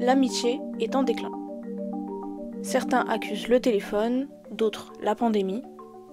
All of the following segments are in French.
l'amitié est en déclin. Certains accusent le téléphone, d'autres la pandémie,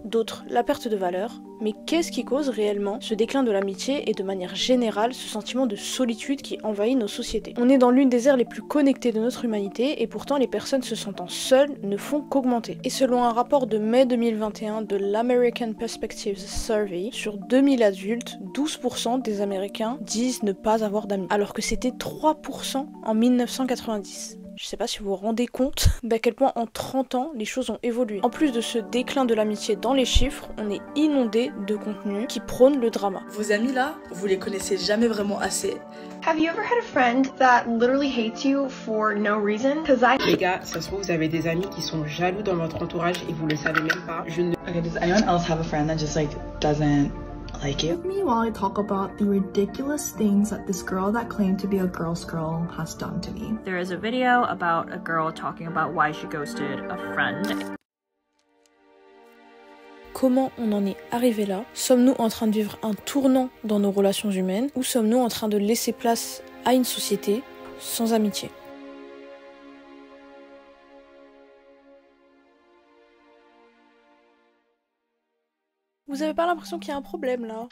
d'autres la perte de valeur. Mais qu'est-ce qui cause réellement ce déclin de l'amitié et de manière générale ce sentiment de solitude qui envahit nos sociétés? On est dans l'une des ères les plus connectées de notre humanité et pourtant les personnes se sentant seules ne font qu'augmenter. Et selon un rapport de mai 2021 de l'American Perspectives Survey, sur 2000 adultes, 12% des Américains disent ne pas avoir d'amis, alors que c'était 3% en 1990. Je sais pas si vous vous rendez compte d'à quel point en 30 ans les choses ont évolué. En plus de ce déclin de l'amitié dans les chiffres, on est inondé de contenus qui prônent le drama. Vos amis là, vous les connaissez jamais vraiment assez. Have you ever had a friend that literally hates you for no reason? Les gars, ça se trouve vous avez des amis qui sont jaloux dans votre entourage et vous le savez même pas. Okay, does anyone else have a friend that just like doesn't like you? With me while I talk about the ridiculous things that this girl that claimed to be a girl's girl has done to me. There is a video about a girl talking about why she ghosted a friend. Comment on en est arrivé là? Sommes-nous en train de vivre un tournant dans nos relations humaines ou sommes-nous en train de laisser place à une société sans amitié? Vous avez pas l'impression qu'il y a un problème là?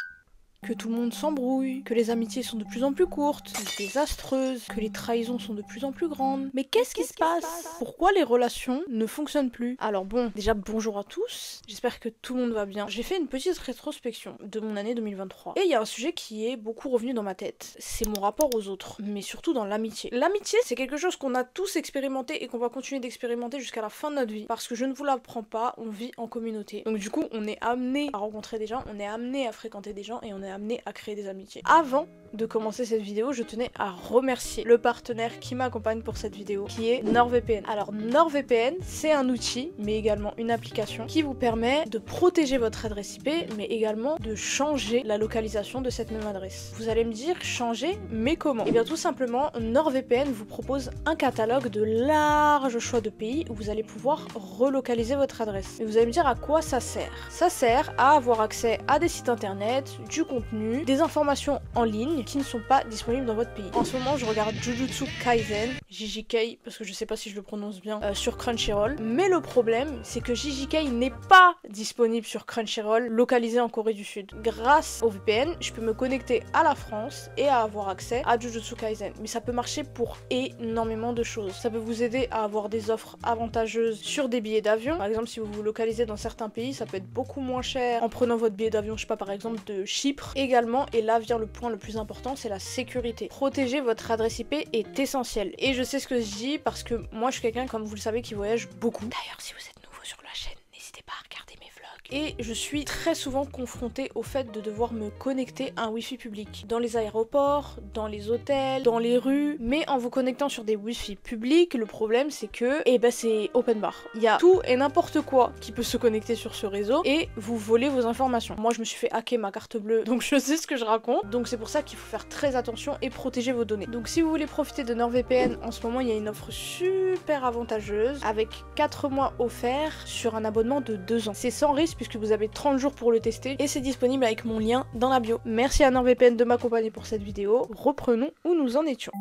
Que tout le monde s'embrouille, que les amitiés sont de plus en plus courtes, désastreuses, que les trahisons sont de plus en plus grandes. Mais qu'est-ce qui se passe? Pourquoi les relations ne fonctionnent plus? Alors bon, déjà bonjour à tous, j'espère que tout le monde va bien. J'ai fait une petite rétrospection de mon année 2023. Et il y a un sujet qui est beaucoup revenu dans ma tête, c'est mon rapport aux autres, mais surtout dans l'amitié. L'amitié, c'est quelque chose qu'on a tous expérimenté et qu'on va continuer d'expérimenter jusqu'à la fin de notre vie. Parce que je ne vous l'apprends pas, on vit en communauté. Donc du coup, on est amené à rencontrer des gens, on est amené à fréquenter des gens et on est amené à créer des amitiés. Avant de commencer cette vidéo, je tenais à remercier le partenaire qui m'accompagne pour cette vidéo, qui est NordVPN. Alors NordVPN, c'est un outil, mais également une application qui vous permet de protéger votre adresse IP, mais également de changer la localisation de cette même adresse. Vous allez me dire, changer, mais comment? Et bien tout simplement, NordVPN vous propose un catalogue de larges choix de pays où vous allez pouvoir relocaliser votre adresse. Et vous allez me dire à quoi ça sert? Ça sert à avoir accès à des sites internet, du contenu, des informations en ligne qui ne sont pas disponibles dans votre pays. En ce moment, je regarde Jujutsu Kaisen, JJK, parce que je sais pas si je le prononce bien, sur Crunchyroll. Mais le problème, c'est que JJK n'est pas disponible sur Crunchyroll, localisé en Corée du Sud. Grâce au VPN, je peux me connecter à la France et à avoir accès à Jujutsu Kaisen. Mais ça peut marcher pour énormément de choses. Ça peut vous aider à avoir des offres avantageuses sur des billets d'avion. Par exemple, si vous vous localisez dans certains pays, ça peut être beaucoup moins cher en prenant votre billet d'avion, je sais pas, par exemple de Chypre. Également, et là vient le point le plus important, c'est la sécurité. Protéger votre adresse IP est essentiel. Et je sais ce que je dis parce que moi je suis quelqu'un, comme vous le savez, qui voyage beaucoup. D'ailleurs, si vous êtes nouveau sur la chaîne, n'hésitez pas à regarder mes vlogs. Et je suis très souvent confrontée au fait de devoir me connecter à un wifi public. Dans les aéroports, dans les hôtels, dans les rues. Mais en vous connectant sur des wifi publics, le problème c'est que, c'est open bar. Il y a tout et n'importe quoi qui peut se connecter sur ce réseau et vous voler vos informations. Moi je me suis fait hacker ma carte bleue, donc je sais ce que je raconte. Donc c'est pour ça qu'il faut faire très attention et protéger vos données. Donc si vous voulez profiter de NordVPN, en ce moment il y a une offre super avantageuse avec 4 mois offerts sur un abonnement de 2 ans. C'est sans risque puisque vous avez 30 jours pour le tester et c'est disponible avec mon lien dans la bio. Merci à NordVPN de m'accompagner pour cette vidéo. Reprenons où nous en étions.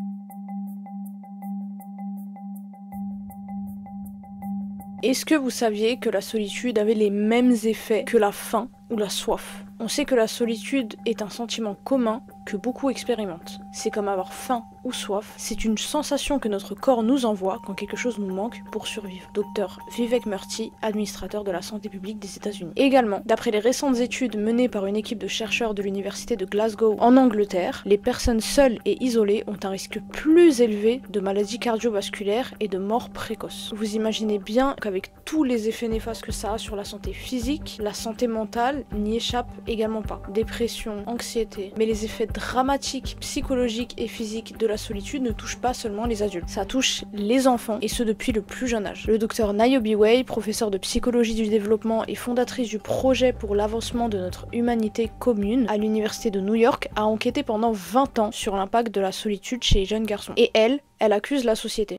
Est-ce que vous saviez que la solitude avait les mêmes effets que la faim ou la soif? On sait que la solitude est un sentiment commun que beaucoup expérimentent. C'est comme avoir faim ou soif, c'est une sensation que notre corps nous envoie quand quelque chose nous manque pour survivre. Docteur Vivek Murthy, administrateur de la santé publique des États-Unis. Également, d'après les récentes études menées par une équipe de chercheurs de l'université de Glasgow en Angleterre, les personnes seules et isolées ont un risque plus élevé de maladies cardiovasculaires et de mort précoce. Vous imaginez bien qu'avec tous les effets néfastes que ça a sur la santé physique, la santé mentale n'y échappe également pas. Dépression, anxiété, mais les effets dramatiques, psychologiques et physiques de la solitude ne touchent pas seulement les adultes, ça touche les enfants et ce depuis le plus jeune âge. Le docteur Niobe Way, professeur de psychologie du développement et fondatrice du projet pour l'avancement de notre humanité commune à l'université de New York, a enquêté pendant 20 ans sur l'impact de la solitude chez les jeunes garçons. Et elle accuse la société.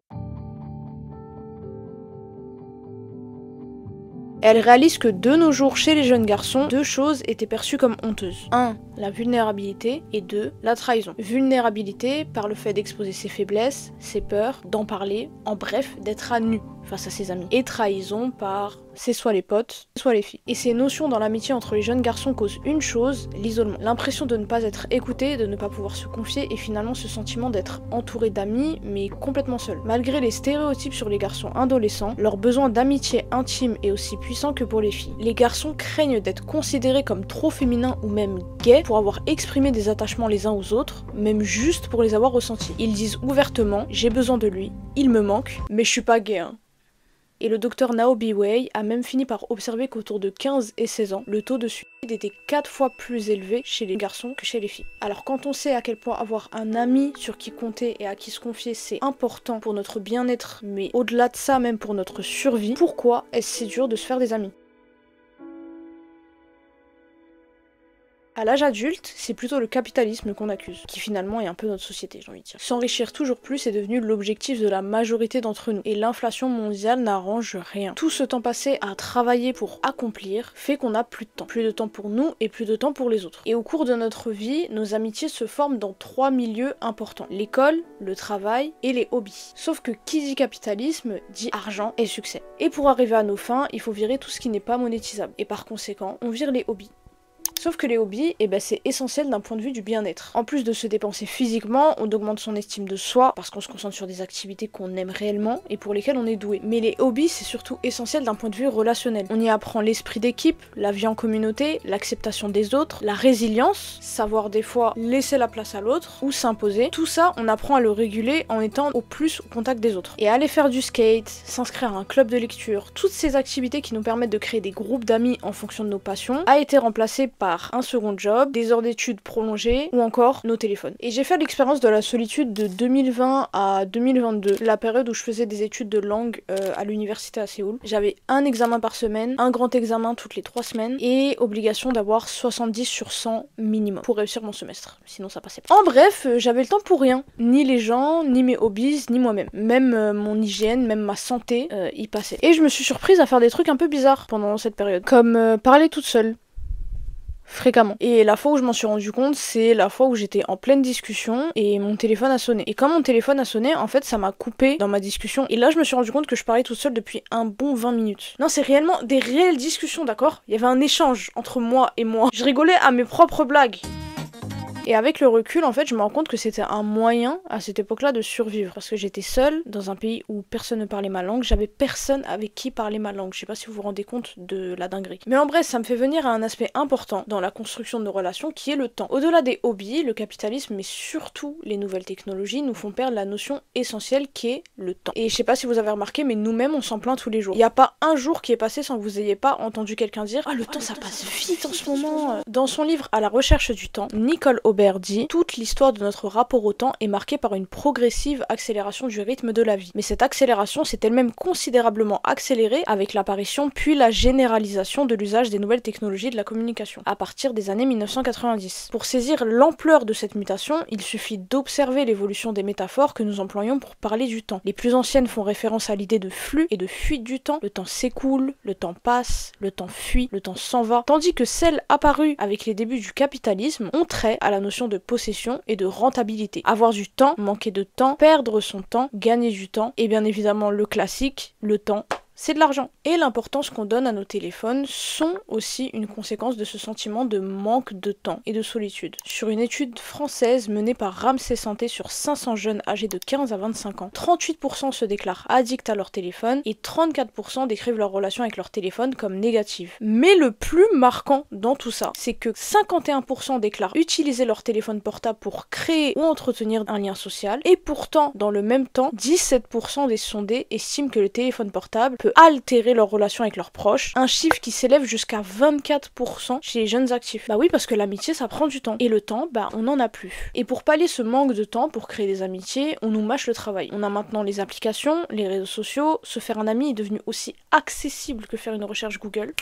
Et elle réalise que de nos jours, chez les jeunes garçons, 2 choses étaient perçues comme honteuses. 1. La vulnérabilité et 2. La trahison. Vulnérabilité par le fait d'exposer ses faiblesses, ses peurs, d'en parler, en bref, d'être à nu face à ses amis. Et trahison par c'est soit les potes, soit les filles. Et ces notions dans l'amitié entre les jeunes garçons causent une chose, l'isolement. L'impression de ne pas être écouté, de ne pas pouvoir se confier et finalement ce sentiment d'être entouré d'amis mais complètement seul. Malgré les stéréotypes sur les garçons adolescents, leur besoin d'amitié intime est aussi puissant que pour les filles. Les garçons craignent d'être considérés comme trop féminins ou même gays pour avoir exprimé des attachements les uns aux autres, même juste pour les avoir ressentis. Ils disent ouvertement « j'ai besoin de lui, il me manque, mais je suis pas gay hein ». Et le docteur Nao Biwei a même fini par observer qu'autour de 15 et 16 ans, le taux de suicide était 4 fois plus élevé chez les garçons que chez les filles. Alors quand on sait à quel point avoir un ami sur qui compter et à qui se confier c'est important pour notre bien-être, mais au-delà de ça même pour notre survie, pourquoi est-ce si dur de se faire des amis ? À l'âge adulte, c'est plutôt le capitalisme qu'on accuse, qui finalement est un peu notre société, j'ai envie de dire. S'enrichir toujours plus est devenu l'objectif de la majorité d'entre nous, et l'inflation mondiale n'arrange rien. Tout ce temps passé à travailler pour accomplir fait qu'on a plus de temps. Plus de temps pour nous et plus de temps pour les autres. Et au cours de notre vie, nos amitiés se forment dans 3 milieux importants. L'école, le travail et les hobbies. Sauf que qui dit capitalisme dit argent et succès. Et pour arriver à nos fins, il faut virer tout ce qui n'est pas monétisable. Et par conséquent, on vire les hobbies. Sauf que les hobbies, c'est essentiel d'un point de vue du bien-être. En plus de se dépenser physiquement, on augmente son estime de soi parce qu'on se concentre sur des activités qu'on aime réellement et pour lesquelles on est doué. Mais les hobbies, c'est surtout essentiel d'un point de vue relationnel. On y apprend l'esprit d'équipe, la vie en communauté, l'acceptation des autres, la résilience, savoir des fois laisser la place à l'autre ou s'imposer. Tout ça, on apprend à le réguler en étant au plus au contact des autres. Et aller faire du skate, s'inscrire à un club de lecture, toutes ces activités qui nous permettent de créer des groupes d'amis en fonction de nos passions, a été remplacé par un second job, des heures d'études prolongées ou encore nos téléphones. Et j'ai fait l'expérience de la solitude de 2020 à 2022, la période où je faisais des études de langue à l'université à Séoul. J'avais un examen par semaine, un grand examen toutes les 3 semaines et obligation d'avoir 70 sur 100 minimum pour réussir mon semestre, sinon ça passait pas. En bref, j'avais le temps pour rien, ni les gens, ni mes hobbies, ni moi-même. Même mon hygiène, même ma santé y passait. Et je me suis surprise à faire des trucs un peu bizarres pendant cette période, comme parler toute seule. Fréquemment. Et la fois où je m'en suis rendu compte, c'est la fois où j'étais en pleine discussion et mon téléphone a sonné. Et quand mon téléphone a sonné, en fait, ça m'a coupé dans ma discussion. Et là, je me suis rendu compte que je parlais toute seule depuis un bon 20 minutes. Non, c'est réellement des réelles discussions, d'accord ? Il y avait un échange entre moi et moi. Je rigolais à mes propres blagues. Et avec le recul, en fait, je me rends compte que c'était un moyen, à cette époque-là, de survivre. Parce que j'étais seule, dans un pays où personne ne parlait ma langue, j'avais personne avec qui parler ma langue. Je sais pas si vous vous rendez compte de la dinguerie. Mais en bref, ça me fait venir à un aspect important dans la construction de nos relations, qui est le temps. Au-delà des hobbies, le capitalisme, mais surtout les nouvelles technologies, nous font perdre la notion essentielle qui est le temps. Et je sais pas si vous avez remarqué, mais nous-mêmes, on s'en plaint tous les jours. Il n'y a pas un jour qui est passé sans que vous ayez pas entendu quelqu'un dire « Ah, le temps, ça passe vite en ce moment !» Dans son livre « À la recherche du temps », Nicole Aubert dit « Toute l'histoire de notre rapport au temps est marquée par une progressive accélération du rythme de la vie. Mais cette accélération s'est elle-même considérablement accélérée avec l'apparition puis la généralisation de l'usage des nouvelles technologies de la communication, à partir des années 1990. Pour saisir l'ampleur de cette mutation, il suffit d'observer l'évolution des métaphores que nous employons pour parler du temps. Les plus anciennes font référence à l'idée de flux et de fuite du temps. Le temps s'écoule, le temps passe, le temps fuit, le temps s'en va, tandis que celles apparues avec les débuts du capitalisme ont trait à la notion de possession et de rentabilité. Avoir du temps, manquer de temps, perdre son temps, gagner du temps, et bien évidemment le classique, le temps, c'est de l'argent. Et l'importance qu'on donne à nos téléphones sont aussi une conséquence de ce sentiment de manque de temps et de solitude. Sur une étude française menée par Ramsay Santé sur 500 jeunes âgés de 15 à 25 ans, 38% se déclarent addicts à leur téléphone et 34% décrivent leur relation avec leur téléphone comme négative. Mais le plus marquant dans tout ça, c'est que 51% déclarent utiliser leur téléphone portable pour créer ou entretenir un lien social, et pourtant, dans le même temps, 17% des sondés estiment que le téléphone portable peut altérer leur relation avec leurs proches, un chiffre qui s'élève jusqu'à 24% chez les jeunes actifs. Bah oui, parce que l'amitié ça prend du temps, et le temps, on n'en a plus. Et pour pallier ce manque de temps pour créer des amitiés, on nous mâche le travail. On a maintenant les applications, les réseaux sociaux, se faire un ami est devenu aussi accessible que faire une recherche Google.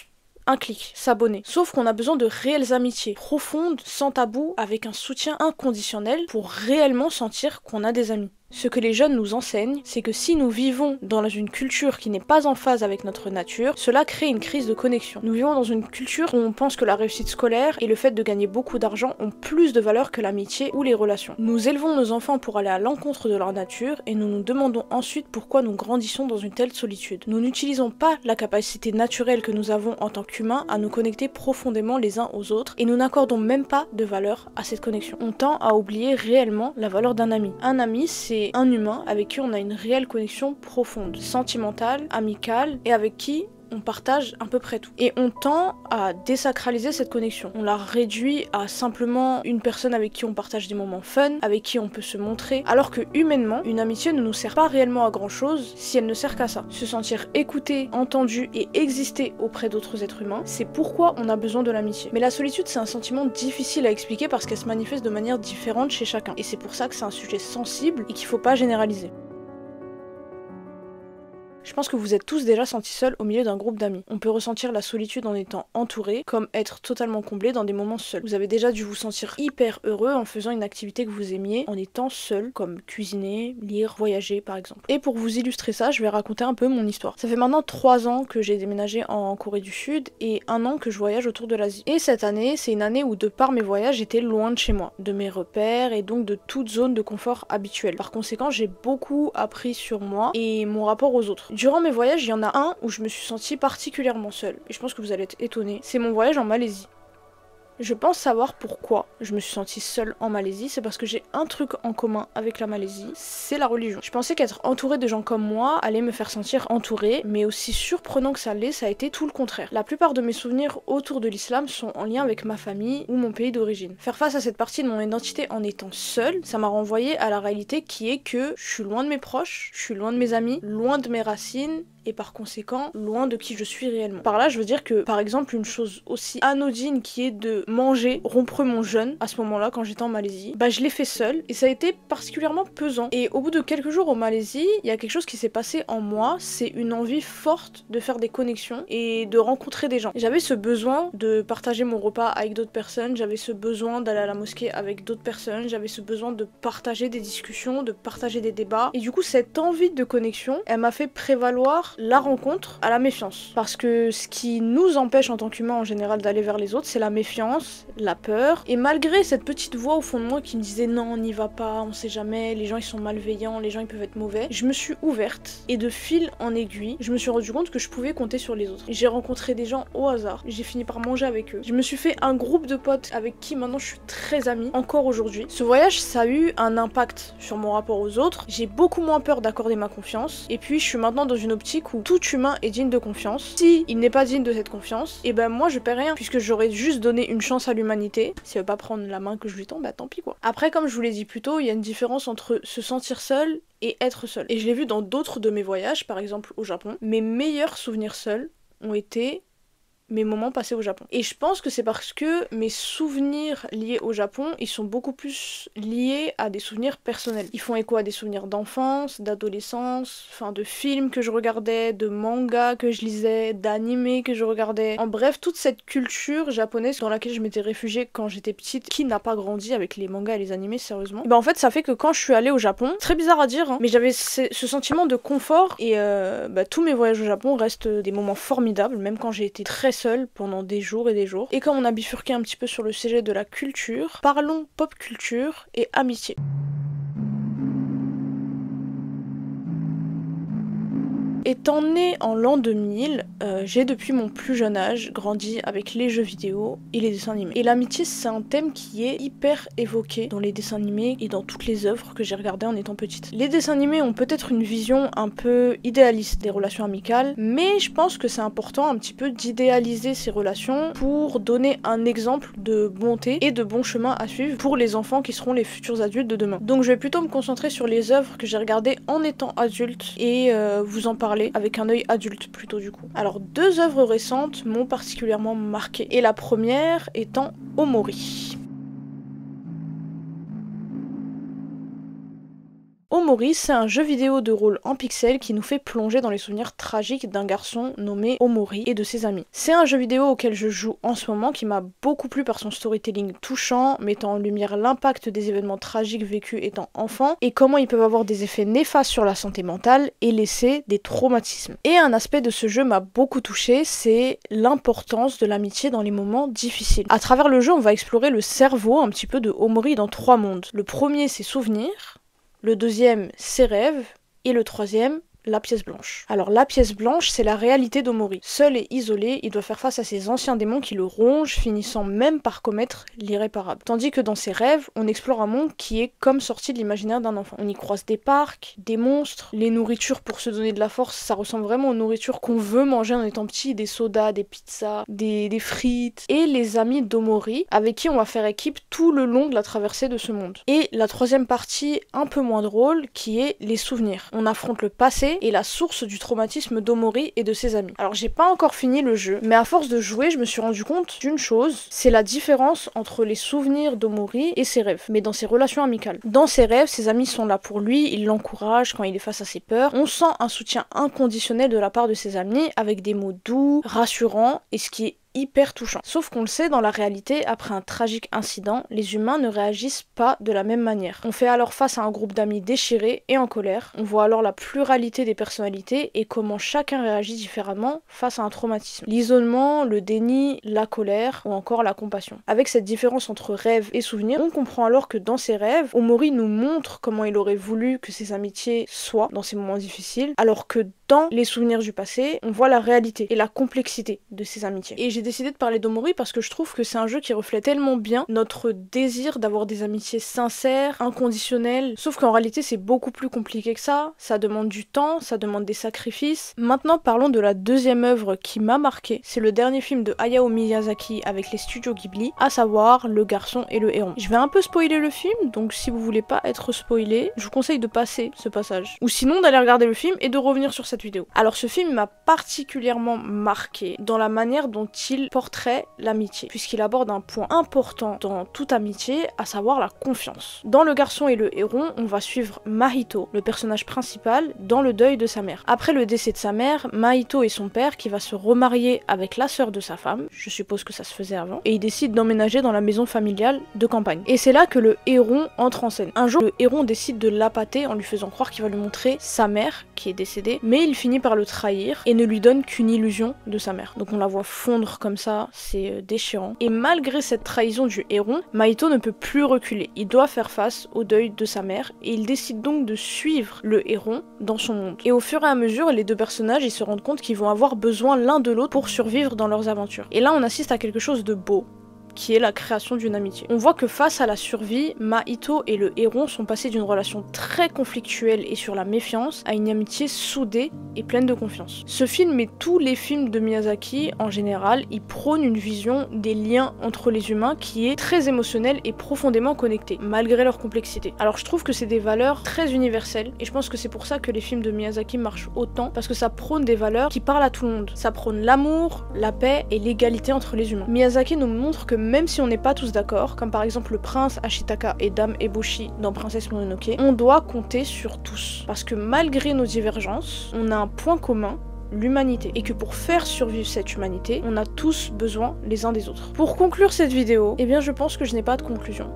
Un clic, s'abonner. Sauf qu'on a besoin de réelles amitiés, profondes, sans tabou, avec un soutien inconditionnel pour réellement sentir qu'on a des amis. Ce que les jeunes nous enseignent, c'est que si nous vivons dans une culture qui n'est pas en phase avec notre nature, cela crée une crise de connexion. Nous vivons dans une culture où on pense que la réussite scolaire et le fait de gagner beaucoup d'argent ont plus de valeur que l'amitié ou les relations. Nous élevons nos enfants pour aller à l'encontre de leur nature et nous nous demandons ensuite pourquoi nous grandissons dans une telle solitude. Nous n'utilisons pas la capacité naturelle que nous avons en tant qu'humains à nous connecter profondément les uns aux autres et nous n'accordons même pas de valeur à cette connexion. On tend à oublier réellement la valeur d'un ami. Un ami, c'est un humain avec qui on a une réelle connexion profonde, sentimentale, amicale et avec qui on partage à peu près tout. Et on tend à désacraliser cette connexion. On la réduit à simplement une personne avec qui on partage des moments fun, avec qui on peut se montrer, alors que humainement, une amitié ne nous sert pas réellement à grand chose si elle ne sert qu'à ça. Se sentir écouté, entendu et exister auprès d'autres êtres humains, c'est pourquoi on a besoin de l'amitié. Mais la solitude, c'est un sentiment difficile à expliquer parce qu'elle se manifeste de manière différente chez chacun. Et c'est pour ça que c'est un sujet sensible et qu'il faut pas généraliser. Je pense que vous êtes tous déjà sentis seuls au milieu d'un groupe d'amis. On peut ressentir la solitude en étant entouré, comme être totalement comblé dans des moments seuls. Vous avez déjà dû vous sentir hyper heureux en faisant une activité que vous aimiez, en étant seul, comme cuisiner, lire, voyager par exemple. Et pour vous illustrer ça, je vais raconter un peu mon histoire. Ça fait maintenant 3 ans que j'ai déménagé en Corée du Sud et 1 an que je voyage autour de l'Asie. Et cette année, c'est une année où de par mes voyages, j'étais loin de chez moi, de mes repères et donc de toute zone de confort habituelle. Par conséquent, j'ai beaucoup appris sur moi et mon rapport aux autres. Durant mes voyages, il y en a un où je me suis sentie particulièrement seule, et je pense que vous allez être étonnés, c'est mon voyage en Malaisie. Je pense savoir pourquoi je me suis sentie seule en Malaisie, c'est parce que j'ai un truc en commun avec la Malaisie, c'est la religion. Je pensais qu'être entourée de gens comme moi allait me faire sentir entourée, mais aussi surprenant que ça l'est, ça a été tout le contraire. La plupart de mes souvenirs autour de l'islam sont en lien avec ma famille ou mon pays d'origine. Faire face à cette partie de mon identité en étant seule, ça m'a renvoyé à la réalité qui est que je suis loin de mes proches, je suis loin de mes amis, loin de mes racines, et par conséquent, loin de qui je suis réellement. Par là, je veux dire que, par exemple, une chose aussi anodine qui est de manger, rompre mon jeûne, à ce moment-là, quand j'étais en Malaisie, bah je l'ai fait seule, et ça a été particulièrement pesant. Et au bout de quelques jours en Malaisie, il y a quelque chose qui s'est passé en moi, c'est une envie forte de faire des connexions et de rencontrer des gens. J'avais ce besoin de partager mon repas avec d'autres personnes, j'avais ce besoin d'aller à la mosquée avec d'autres personnes, j'avais ce besoin de partager des discussions, de partager des débats, et du coup, cette envie de connexion, elle m'a fait prévaloir la rencontre à la méfiance. Parce que ce qui nous empêche en tant qu'humains en général d'aller vers les autres, c'est la méfiance, la peur. Et malgré cette petite voix au fond de moi qui me disait non, on n'y va pas, on sait jamais, les gens ils sont malveillants, les gens ils peuvent être mauvais, je me suis ouverte et de fil en aiguille, je me suis rendu compte que je pouvais compter sur les autres. J'ai rencontré des gens au hasard, j'ai fini par manger avec eux. Je me suis fait un groupe de potes avec qui maintenant je suis très amie, encore aujourd'hui. Ce voyage, ça a eu un impact sur mon rapport aux autres. J'ai beaucoup moins peur d'accorder ma confiance. Et puis je suis maintenant dans une optique où tout humain est digne de confiance. Si il n'est pas digne de cette confiance, et ben moi je perds rien puisque j'aurais juste donné une chance à l'humanité. Si elle veut pas prendre la main que je lui tends, bah tant pis quoi. Après, comme je vous l'ai dit plus tôt, il y a une différence entre se sentir seul et être seul. Et je l'ai vu dans d'autres de mes voyages, par exemple au Japon. Mes meilleurs souvenirs seuls ont été mes moments passés au Japon. Et je pense que c'est parce que mes souvenirs liés au Japon, ils sont beaucoup plus liés à des souvenirs personnels. Ils font écho à des souvenirs d'enfance, d'adolescence, enfin de films que je regardais, de mangas que je lisais, d'animés que je regardais. En bref, toute cette culture japonaise dans laquelle je m'étais réfugiée quand j'étais petite, qui n'a pas grandi avec les mangas et les animés, sérieusement. Et ben en fait, ça fait que quand je suis allée au Japon, très bizarre à dire, hein, mais j'avais ce sentiment de confort et tous mes voyages au Japon restent des moments formidables, même quand j'ai été très seule pendant des jours et des jours. Et comme on a bifurqué un petit peu sur le sujet de la culture, parlons pop culture et amitié. Étant née en l'an 2000, j'ai depuis mon plus jeune âge grandi avec les jeux vidéo et les dessins animés. Et l'amitié, c'est un thème qui est hyper évoqué dans les dessins animés et dans toutes les œuvres que j'ai regardées en étant petite. Les dessins animés ont peut-être une vision un peu idéaliste des relations amicales, mais je pense que c'est important un petit peu d'idéaliser ces relations pour donner un exemple de bonté et de bon chemin à suivre pour les enfants qui seront les futurs adultes de demain. Donc je vais plutôt me concentrer sur les œuvres que j'ai regardées en étant adulte et vous en parler avec un œil adulte plutôt du coup. Alors 2 œuvres récentes m'ont particulièrement marquée et la première étant Omori. Omori, c'est un jeu vidéo de rôle en pixels qui nous fait plonger dans les souvenirs tragiques d'un garçon nommé Omori et de ses amis. C'est un jeu vidéo auquel je joue en ce moment qui m'a beaucoup plu par son storytelling touchant, mettant en lumière l'impact des événements tragiques vécus étant enfant et comment ils peuvent avoir des effets néfastes sur la santé mentale et laisser des traumatismes. Et un aspect de ce jeu m'a beaucoup touché, c'est l'importance de l'amitié dans les moments difficiles. À travers le jeu, on va explorer le cerveau un petit peu de Omori dans 3 mondes. Le premier, ses souvenirs, le deuxième, ses rêves, et le troisième, la pièce blanche. Alors la pièce blanche, c'est la réalité d'Omori. Seul et isolé, il doit faire face à ses anciens démons qui le rongent, finissant même par commettre l'irréparable. Tandis que dans ses rêves, on explore un monde qui est comme sorti de l'imaginaire d'un enfant. On y croise des parcs, des monstres, les nourritures pour se donner de la force, ça ressemble vraiment aux nourritures qu'on veut manger en étant petit, des sodas, des pizzas, des frites, et les amis d'Omori, avec qui on va faire équipe tout le long de la traversée de ce monde. Et la troisième partie, un peu moins drôle, qui est les souvenirs. On affronte le passé et la source du traumatisme d'Omori et de ses amis. Alors j'ai pas encore fini le jeu, mais à force de jouer, je me suis rendu compte d'une chose, c'est la différence entre les souvenirs d'Omori et ses rêves, mais dans ses relations amicales. Dans ses rêves, ses amis sont là pour lui, ils l'encouragent quand il est face à ses peurs, on sent un soutien inconditionnel de la part de ses amis, avec des mots doux, rassurants, et ce qui est hyper touchant. Sauf qu'on le sait, dans la réalité, après un tragique incident, les humains ne réagissent pas de la même manière. On fait alors face à un groupe d'amis déchirés et en colère, on voit alors la pluralité des personnalités et comment chacun réagit différemment face à un traumatisme. L'isolement, le déni, la colère ou encore la compassion. Avec cette différence entre rêve et souvenir, on comprend alors que dans ses rêves, Omori nous montre comment il aurait voulu que ses amitiés soient dans ces moments difficiles, alors que dans les souvenirs du passé, on voit la réalité et la complexité de ses amitiés. Et j'ai décidé de parler d'Omori parce que je trouve que c'est un jeu qui reflète tellement bien notre désir d'avoir des amitiés sincères, inconditionnelles, sauf qu'en réalité c'est beaucoup plus compliqué que ça demande du temps, ça demande des sacrifices. Maintenant parlons de la deuxième œuvre qui m'a marqué, c'est le dernier film de Hayao Miyazaki avec les studios Ghibli, à savoir Le Garçon et le Héron. Je vais un peu spoiler le film, donc si vous voulez pas être spoilé, je vous conseille de passer ce passage. Ou sinon d'aller regarder le film et de revenir sur cette vidéo. Alors ce film m'a particulièrement marqué dans la manière dont il portrait l'amitié, puisqu'il aborde un point important dans toute amitié, à savoir la confiance. Dans Le Garçon et le Héron, on va suivre Mahito, le personnage principal, dans le deuil de sa mère. Après le décès de sa mère, Mahito et son père qui va se remarier avec la sœur de sa femme, je suppose que ça se faisait avant, et ils décident d'emménager dans la maison familiale de campagne. Et c'est là que le Héron entre en scène. Un jour, le Héron décide de l'appâter en lui faisant croire qu'il va lui montrer sa mère, qui est décédée, mais il finit par le trahir et ne lui donne qu'une illusion de sa mère. Donc on la voit fondre comme ça, c'est déchirant. Et malgré cette trahison du Héron, Mahito ne peut plus reculer. Il doit faire face au deuil de sa mère et il décide donc de suivre le Héron dans son monde. Et au fur et à mesure, les deux personnages ils se rendent compte qu'ils vont avoir besoin l'un de l'autre pour survivre dans leurs aventures. Et là on assiste à quelque chose de beau, qui est la création d'une amitié. On voit que face à la survie, Mahito et le Héron sont passés d'une relation très conflictuelle et sur la méfiance à une amitié soudée et pleine de confiance. Ce film et tous les films de Miyazaki en général, ils prônent une vision des liens entre les humains qui est très émotionnelle et profondément connectée, malgré leur complexité. Alors je trouve que c'est des valeurs très universelles et je pense que c'est pour ça que les films de Miyazaki marchent autant, parce que ça prône des valeurs qui parlent à tout le monde. Ça prône l'amour, la paix et l'égalité entre les humains. Miyazaki nous montre que même si on n'est pas tous d'accord, comme par exemple le prince Ashitaka et Dame Eboshi dans Princesse Mononoke, on doit compter sur tous. Parce que malgré nos divergences, on a un point commun, l'humanité. Et que pour faire survivre cette humanité, on a tous besoin les uns des autres. Pour conclure cette vidéo, eh bien je pense que je n'ai pas de conclusion.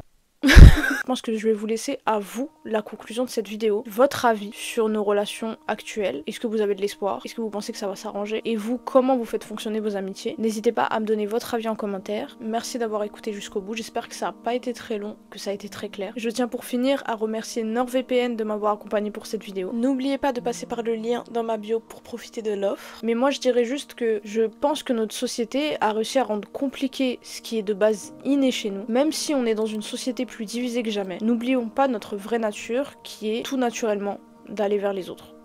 Je pense que je vais vous laisser à vous la conclusion de cette vidéo, votre avis sur nos relations actuelles. Est-ce que vous avez de l'espoir? Est-ce que vous pensez que ça va s'arranger? Et vous, comment vous faites fonctionner vos amitiés? N'hésitez pas à me donner votre avis en commentaire. Merci d'avoir écouté jusqu'au bout, j'espère que ça n'a pas été très long, que ça a été très clair. Je tiens pour finir à remercier NordVPN de m'avoir accompagné pour cette vidéo. N'oubliez pas de passer par le lien dans ma bio pour profiter de l'offre. Mais moi je dirais juste que je pense que notre société a réussi à rendre compliqué ce qui est de base inné chez nous, même si on est dans une société plus divisée que jamais. N'oublions pas notre vraie nature qui est tout naturellement d'aller vers les autres.